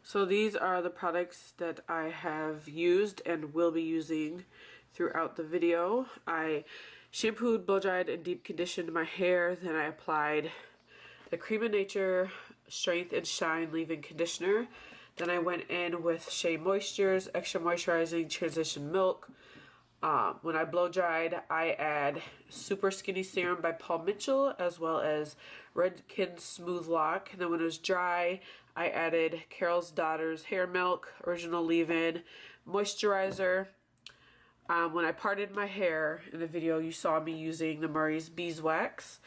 So these are the products that I have used and will be using throughout the video. I shampooed, blow dried, and deep conditioned my hair. Then I applied the Cream of Nature Strength and Shine Leave-In Conditioner. Then I went in with Shea Moisture's Extra Moisturizing Transition Milk. When I blow dried, I add Super Skinny Serum by Paul Mitchell, as well as Redken Smooth Lock. And then when it was dry, I added Carol's Daughter's Hair Milk, Original Leave-In Moisturizer. When I parted my hair in the video, you saw me using the Murray's Beeswax.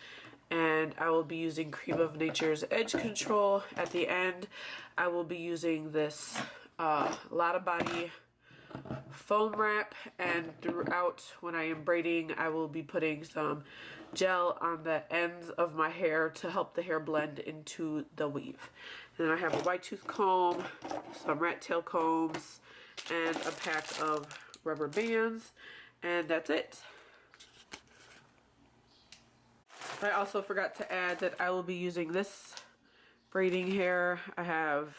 And I will be using Cream of Nature's Edge Control. At the end, I will be using this Lotta Body foam wrap, and throughout when I am braiding, I will be putting some gel on the ends of my hair to help the hair blend into the weave. And then I have a white tooth comb, some rat tail combs, and a pack of rubber bands, and that's it. I also forgot to add that I will be using this braiding hair. I have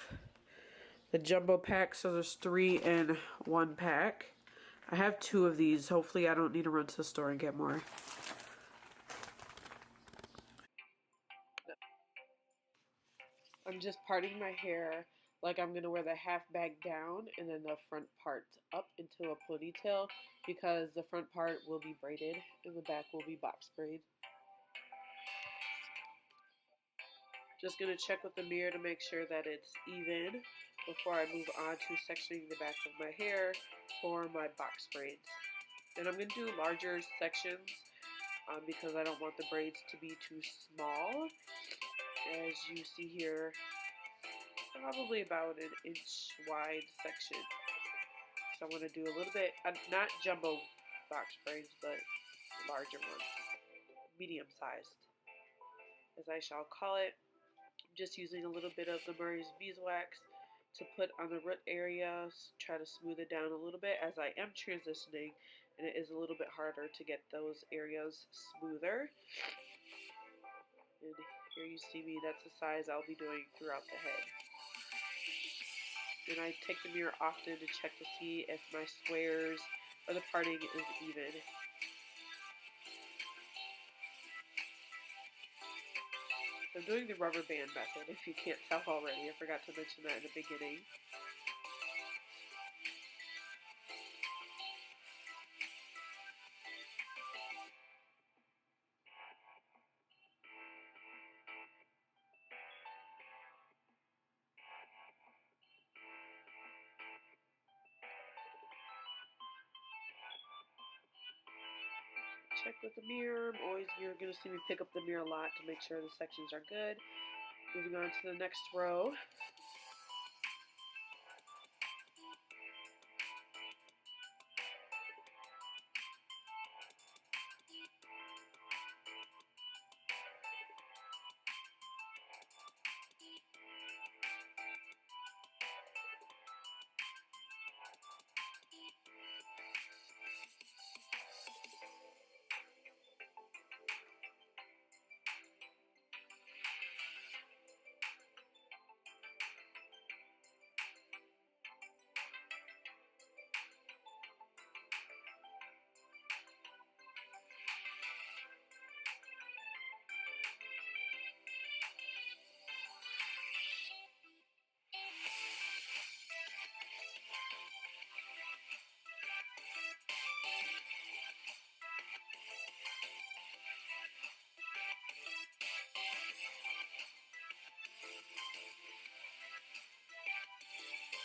the jumbo pack, so there's 3 in 1 pack. I have 2 of these. Hopefully I don't need to run to the store and get more. I'm just parting my hair like I'm gonna wear the half bag down and then the front part up into a ponytail, because the front part will be braided and the back will be box braid. Just going to check with the mirror to make sure that it's even before I move on to sectioning the back of my hair for my box braids. And I'm going to do larger sections because I don't want the braids to be too small. As you see here, probably about an inch wide section. So I want to do a little bit, not jumbo box braids, but larger ones, medium sized, as I shall call it. I'm just using a little bit of the Murray's Beeswax to put on the root areas, try to smooth it down a little bit as I am transitioning, and it is a little bit harder to get those areas smoother. And here you see me, that's the size I'll be doing throughout the head. And I take the mirror often to check to see if my squares or the parting is even. I'm doing the rubber band method, if you can't tell already. I forgot to mention that in the beginning. Check with the mirror. You're going to see me pick up the mirror a lot to make sure the sections are good. Moving on to the next row.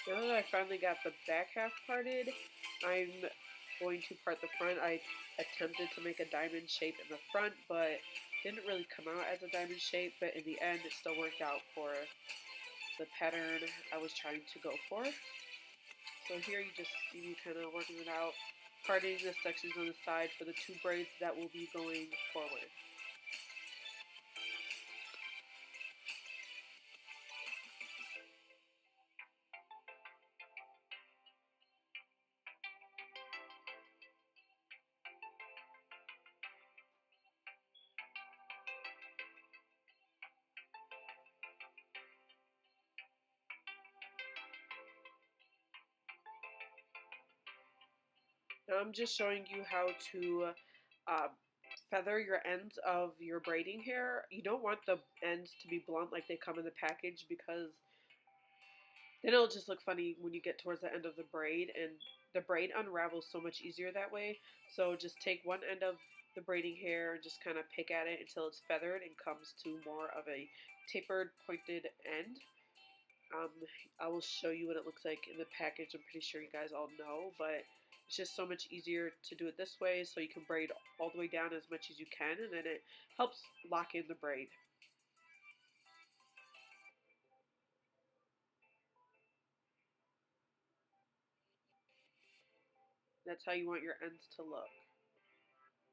Now that I finally got the back half parted, I'm going to part the front. I attempted to make a diamond shape in the front, but didn't really come out as a diamond shape, but in the end it still worked out for the pattern I was trying to go for. So here you just see me kind of working it out, parting the sections on the side for the 2 braids that will be going forward. Now I'm just showing you how to feather your ends of your braiding hair. You don't want the ends to be blunt like they come in the package, because then it'll just look funny when you get towards the end of the braid, and the braid unravels so much easier that way. So just take one end of the braiding hair and just kind of pick at it until it's feathered and comes to more of a tapered, pointed end. Um, I will show you what it looks like in the package. I'm pretty sure you guys all know, but it's just so much easier to do it this way, so you can braid all the way down as much as you can, and then it helps lock in the braid. That's how you want your ends to look.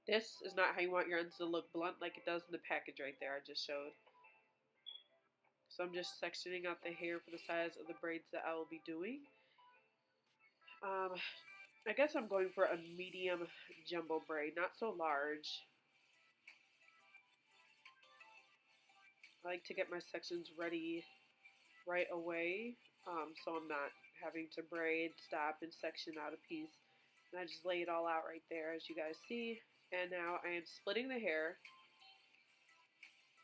This is not how you want your ends to look blunt like it does in the package right there I just showed. So I'm just sectioning out the hair for the size of the braids that I will be doing. I guess I'm going for a medium jumbo braid, not so large. I like to get my sections ready right away, so I'm not having to braid, stop, and section out a piece. And I just lay it all out right there, as you guys see. And now I am splitting the hair,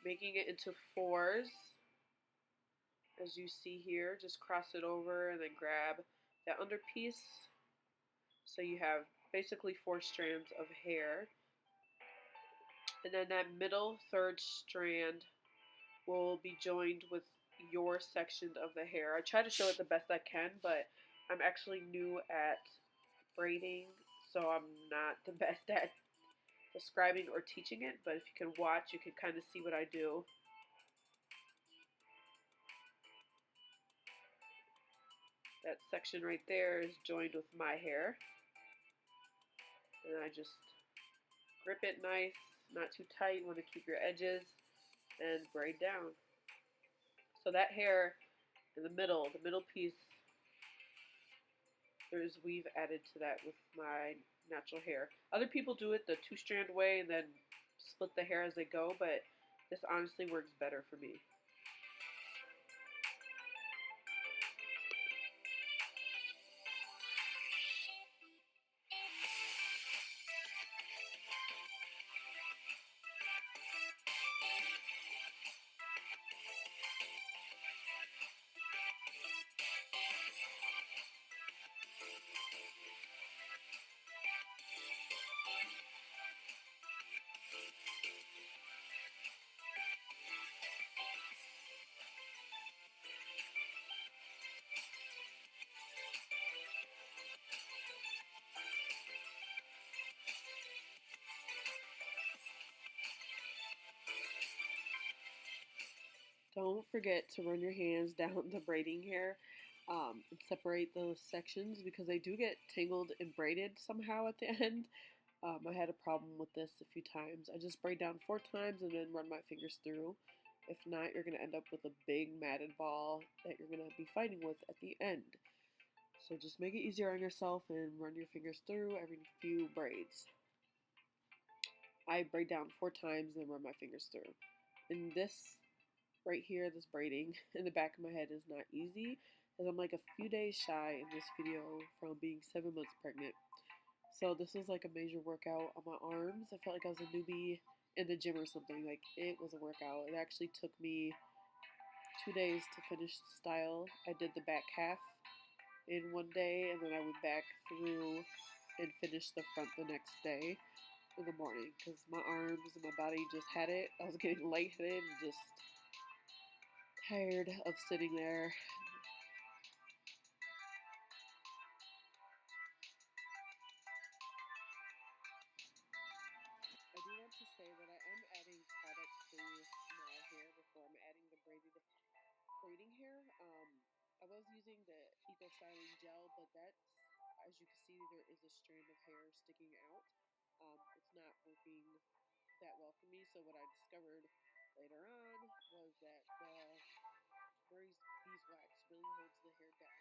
making it into fours, as you see here. Just cross it over and then grab that under piece. So you have basically 4 strands of hair. And then that middle third strand will be joined with your section of the hair. I try to show it the best I can, but I'm actually new at braiding, so I'm not the best at describing or teaching it, but if you can watch, you can kind of see what I do. That section right there is joined with my hair, and I just grip it nice, not too tight. You want to keep your edges, and braid down. So that hair in the middle piece, there's weave added to that with my natural hair. Other people do it the 2-strand way and then split the hair as they go, but this honestly works better for me. Don't forget to run your hands down the braiding hair and separate those sections, because they do get tangled and braided somehow at the end. I had a problem with this a few times. I just braid down 4 times and then run my fingers through. If not, you're going to end up with a big matted ball that you're going to be fighting with at the end. So just make it easier on yourself and run your fingers through every few braids. I braid down 4 times and then run my fingers through. And this right here, this braiding in the back of my head is not easy, as I'm like a few days shy in this video from being 7 months pregnant. So this was like a major workout on my arms. I felt like I was a newbie in the gym or something. Like, it was a workout. It actually took me 2 days to finish the style. I did the back half in one day, and then I went back through and finished the front the next day in the morning, because my arms and my body just had it. I was getting lightheaded and just tired of sitting there. I do want to say that I am adding product to my hair before I'm adding the braiding hair. I was using the Eco Styling Gel, but that's, as you can see, there is a strand of hair sticking out. It's not working that well for me, so what I discovered later on was that the beeswax really holds the hair down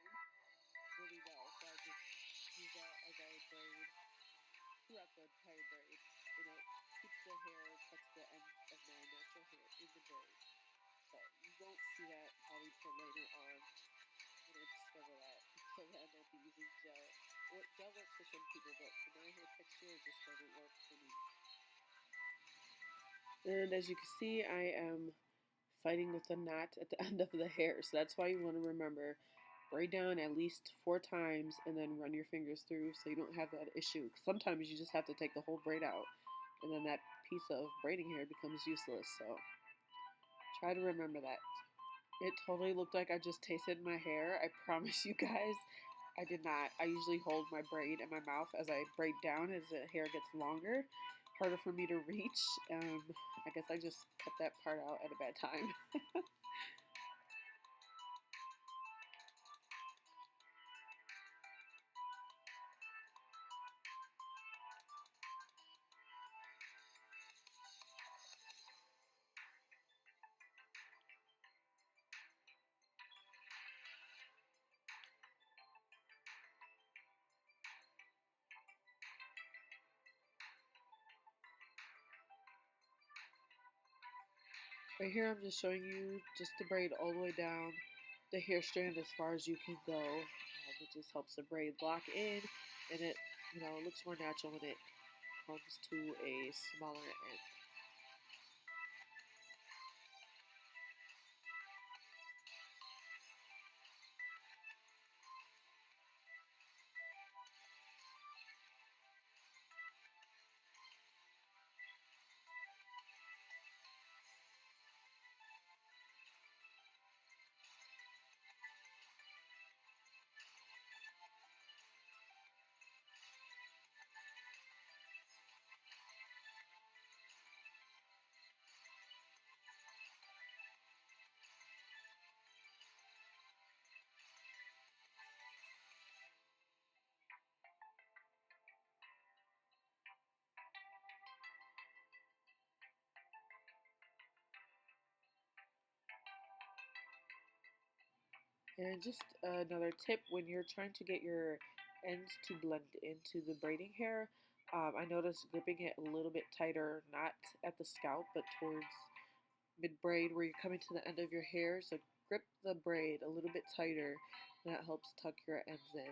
really well, so I just use that as I braid throughout the entire braid, and it keeps the hair, tucks the ends of my natural hair in the braid. So you won't see that probably till later on when I discover that. Until then, I'll be using gel. Well, gel works for some people, but for my And as you can see, I am fighting with a knot at the end of the hair. So that's why you want to remember, braid down at least 4 times and then run your fingers through so you don't have that issue. Sometimes you just have to take the whole braid out and then that piece of braiding hair becomes useless. So try to remember that. It totally looked like I just tasted my hair. I promise you guys, I did not. I usually hold my braid in my mouth as I braid down as the hair gets longer. Harder for me to reach. I guess I just cut that part out at a bad time. Right here I'm just showing you just to braid all the way down the hair strand as far as you can go. It just helps the braid lock in and it, looks more natural when it comes to a smaller end. And just another tip, when you're trying to get your ends to blend into the braiding hair, I noticed gripping it a little bit tighter, not at the scalp, but towards mid-braid where you're coming to the end of your hair. So grip the braid a little bit tighter, and that helps tuck your ends in.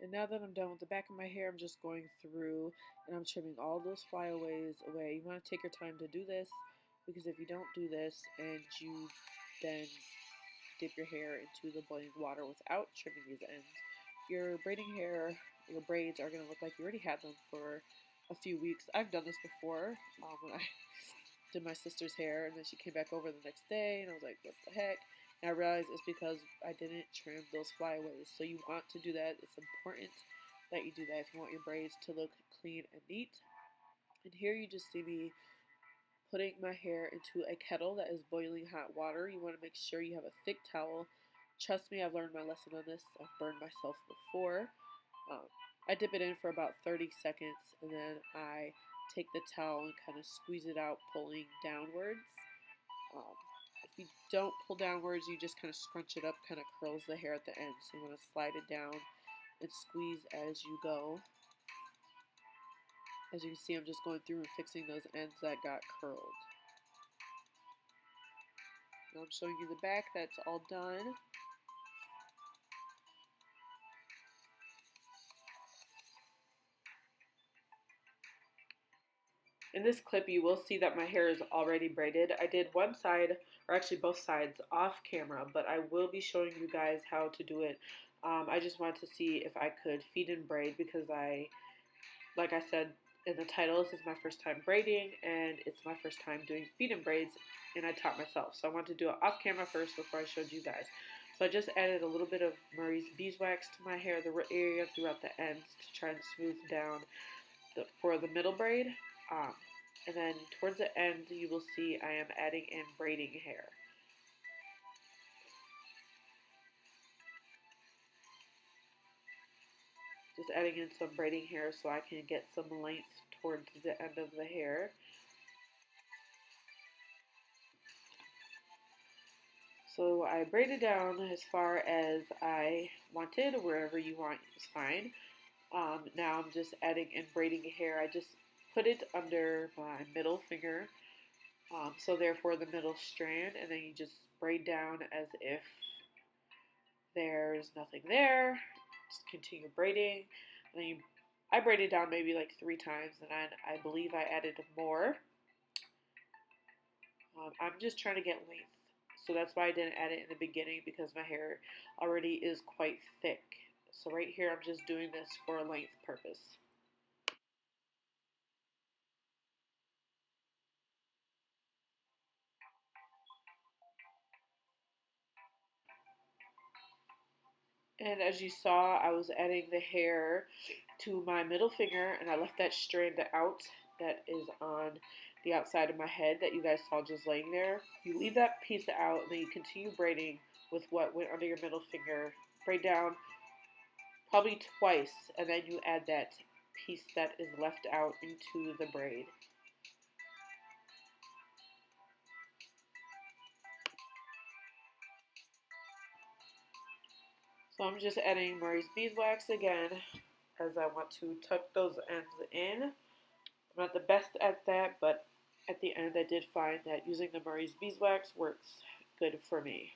And now that I'm done with the back of my hair, I'm just going through and I'm trimming all those flyaways away. You want to take your time to do this because if you don't do this and you then dip your hair into the boiling water without trimming these ends, your braiding hair, your braids are going to look like you already had them for a few weeks. I've done this before when I did my sister's hair, and then she came back over the next day, and I was like, what the heck? And I realized it's because I didn't trim those flyaways. So you want to do that. It's important that you do that if you want your braids to look clean and neat. And here you just see me putting my hair into a kettle that is boiling hot water. You want to make sure you have a thick towel. Trust me, I've learned my lesson on this. I've burned myself before. Um, I dip it in for about 30 seconds and then I take the towel and kind of squeeze it out, pulling downwards. Um, if you don't pull downwards, you just kind of scrunch it up, kind of curls the hair at the end. So you want to slide it down and squeeze as you go. As you can see, I'm just going through and fixing those ends that got curled. Now I'm showing you the back. That's all done. In this clip, you will see that my hair is already braided. I did one side, or actually both sides, off camera, but I will be showing you guys how to do it. I just wanted to see if I could feed in braid because like I said in the title, this is my first time braiding and it's my first time doing feed-in braids, and I taught myself. So I wanted to do it off camera first before I showed you guys. So I just added a little bit of Murray's beeswax to my hair, the area throughout the ends to try and smooth down for the middle braid. And then towards the end, you will see I am adding in braiding hair. Just adding in some braiding hair so I can get some length towards the end of the hair. So I braided down as far as I wanted, wherever you want is fine. Now I'm just adding in braiding hair. I just put it under my middle finger, so therefore the middle strand, and then you just braid down as if there's nothing there. Just continue braiding. And then I braided down maybe like 3 times, and I believe I added more. I'm just trying to get length, so that's why I didn't add it in the beginning, because my hair already is quite thick. So right here I'm just doing this for a length purpose. And as you saw, I was adding the hair to my middle finger, and I left that strand out that is on the outside of my head that you guys saw just laying there. You leave that piece out, and then you continue braiding with what went under your middle finger. Braid down probably twice, and then you add that piece that is left out into the braid. So I'm just adding Murray's beeswax again, as I want to tuck those ends in. I'm not the best at that, but at the end I did find that using the Murray's beeswax works good for me.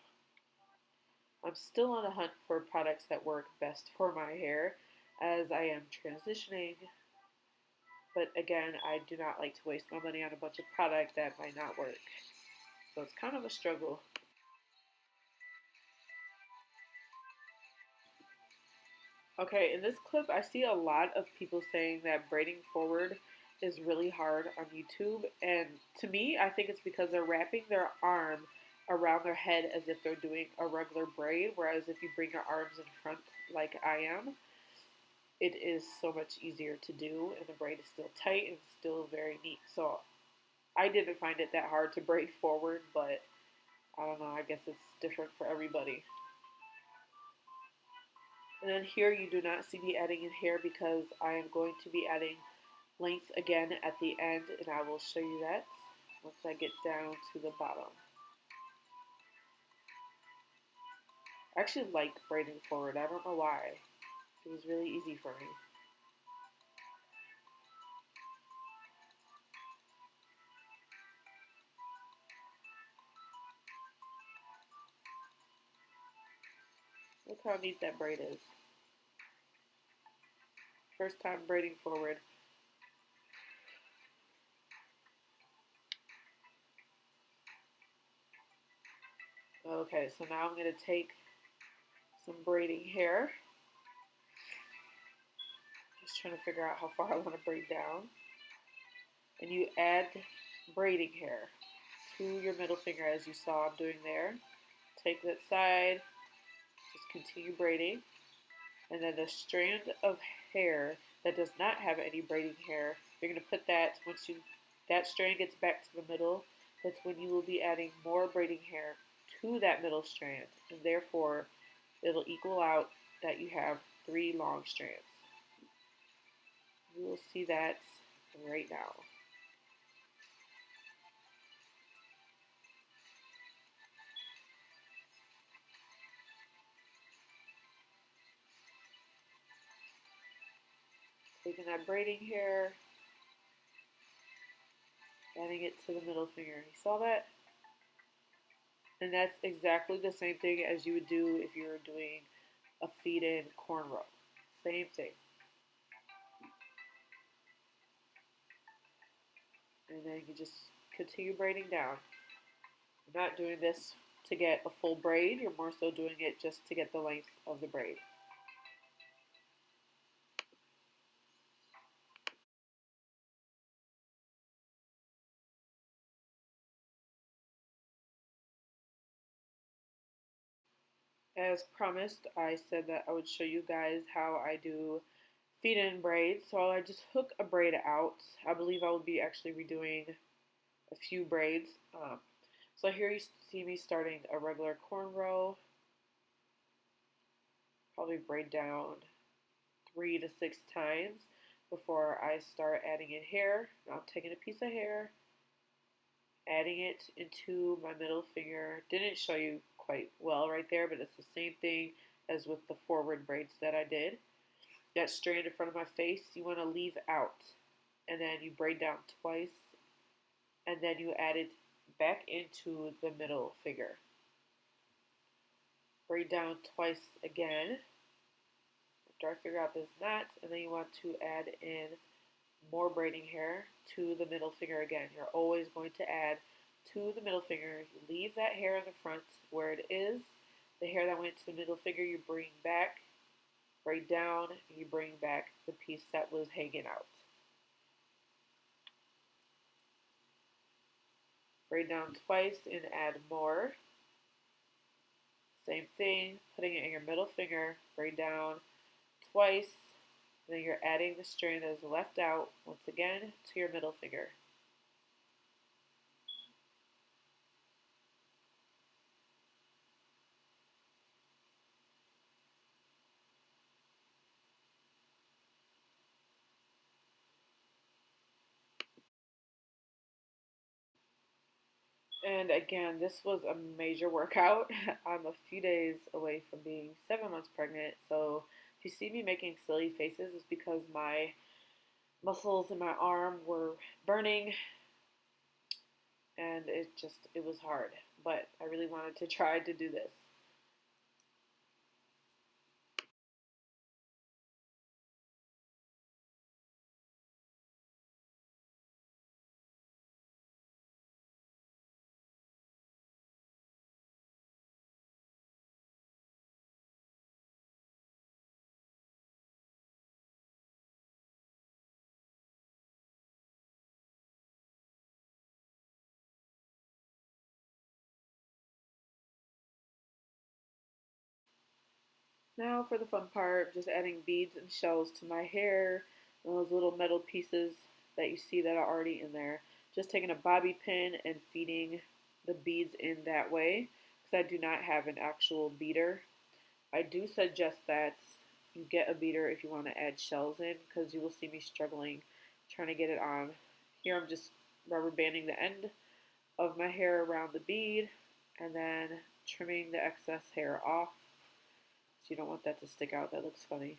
I'm still on a hunt for products that work best for my hair, as I am transitioning. But again, I do not like to waste my money on a bunch of product that might not work. So it's kind of a struggle. Okay, in this clip, I see a lot of people saying that braiding forward is really hard on YouTube. And to me, I think it's because they're wrapping their arm around their head as if they're doing a regular braid. Whereas if you bring your arms in front like I am, it is so much easier to do. And the braid is still tight and still very neat. So I didn't find it that hard to braid forward, but I don't know, I guess it's different for everybody. And then here you do not see me adding in hair because I am going to be adding length again at the end, and I will show you that once I get down to the bottom. I actually like braiding forward. I don't know why. It was really easy for me. Look how neat that braid is. First time braiding forward. Okay, so now I'm going to take some braiding hair. Just trying to figure out how far I want to braid down. And you add braiding hair to your middle finger as you saw I'm doing there. Take that side, just continue braiding. And then the strand of hair that does not have any braiding hair, you're going to put that, once that strand gets back to the middle, that's when you will be adding more braiding hair to that middle strand. And therefore, it'll equal out that you have 3 long strands. You will see that right now. Taking that braiding hair, adding it to the middle finger. You saw that? And that's exactly the same thing as you would do if you were doing a feed-in cornrow. Same thing. And then you just continue braiding down. You're not doing this to get a full braid, you're more so doing it just to get the length of the braid. As promised, I said that I would show you guys how I do feed-in braids. So I just hook a braid out. I believe I will be actually redoing a few braids. So here you see me starting a regular cornrow. Probably braid down 3 to 6 times before I start adding in hair. Now I'm taking a piece of hair, adding it into my middle finger. Didn't show you quite well right there, but it's the same thing as with the forward braids that I did. That strand in front of my face, you want to leave out, and then you braid down twice, and then you add it back into the middle finger. Braid down twice again after I figure out this knot, and then you want to add in more braiding hair to the middle finger again. You're always going to add to the middle finger. You leave that hair in the front where it is. The hair that went to the middle finger you bring back, braid down, and you bring back the piece that was hanging out. Braid down twice and add more. Same thing, putting it in your middle finger, braid down twice, and then you're adding the strand that is left out once again to your middle finger. And again, this was a major workout. I'm a few days away from being 7 months pregnant, so if you see me making silly faces, it's because my muscles in my arm were burning and it was hard. But I really wanted to try to do this. Now for the fun part, just adding beads and shells to my hair, and those little metal pieces that you see that are already in there. Just taking a bobby pin and feeding the beads in that way, because I do not have an actual beater. I do suggest that you get a beater if you want to add shells in, because you will see me struggling trying to get it on. Here I'm just rubber banding the end of my hair around the bead and then trimming the excess hair off. So you don't want that to stick out. That looks funny.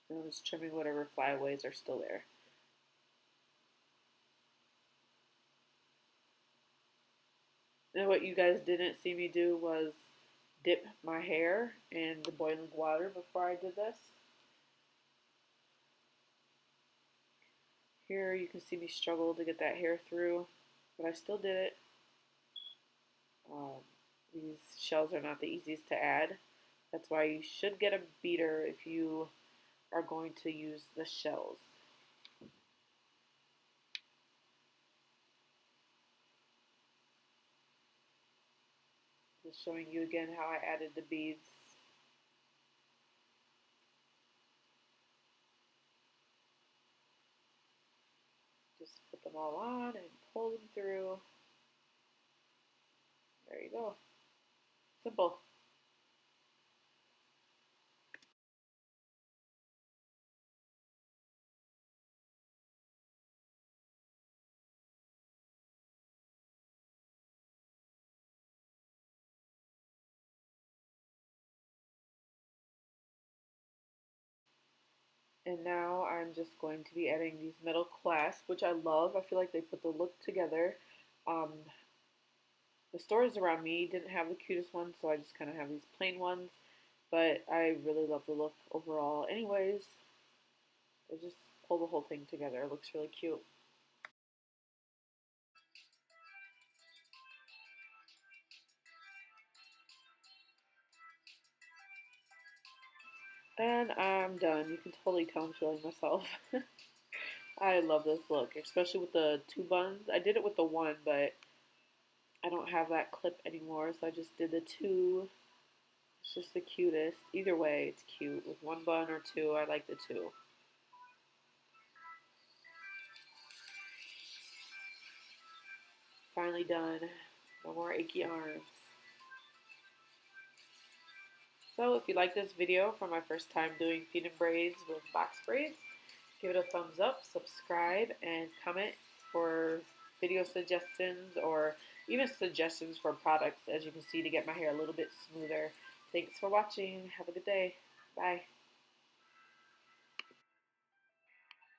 And I'm just trimming whatever flyaways are still there. And what you guys didn't see me do was dip my hair in the boiling water before I did this. Here you can see me struggle to get that hair through, but I still did it. These shells are not the easiest to add. That's why you should get a beater if you are going to use the shells. Just showing you again how I added the beads. Just put them all on and pull them through. There you go. Simple. And now I'm just going to be adding these metal clasps, which I love. I feel like they put the look together. Um, the stores around me didn't have the cutest ones, so I just kind of have these plain ones. But I really love the look overall. Anyways, I just pull the whole thing together. It looks really cute. And I'm done. You can totally tell I'm feeling myself. I love this look, especially with the two buns. I did it with the one, but I don't have that clip anymore, so I just did the 2. It's just the cutest. Either way, it's cute. With 1 bun or 2, I like the 2. Finally done. No more achy arms. So if you like this video for my first time doing feedin braids with box braids, give it a thumbs up, subscribe, and comment for video suggestions or even suggestions for products, as you can see, to get my hair a little bit smoother. Thanks for watching. Have a good day. Bye.